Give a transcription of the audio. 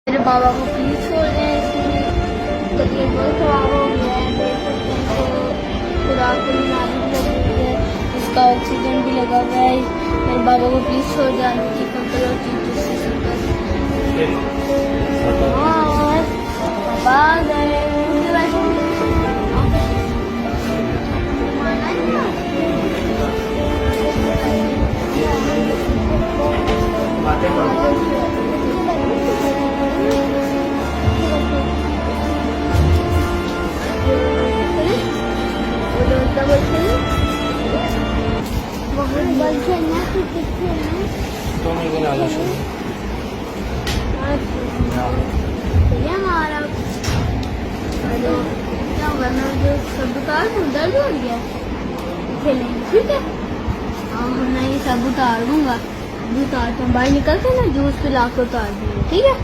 मेरे बाबा को प्लीज छोड़ दें, इसकी तबीयत बहुत खराब हो गया है। देख सकते हैं तो खुराक को बीमारी भी लगी हुई है, इसका ऑक्सीजन भी लगा हुआ है। मेरे बाबा को प्लीज छोड़ दें, आगे की कंट्रोल और चीज बाबा आ गए। क्या होगा ना, जो सब उतार दर्द हो गया खेलेंगे, ठीक है। हाँ मैं ये सब उतार दूंगा, अभी उतार तो बाहर निकल के ना जूस पिला के उतार दूंगा, ठीक है।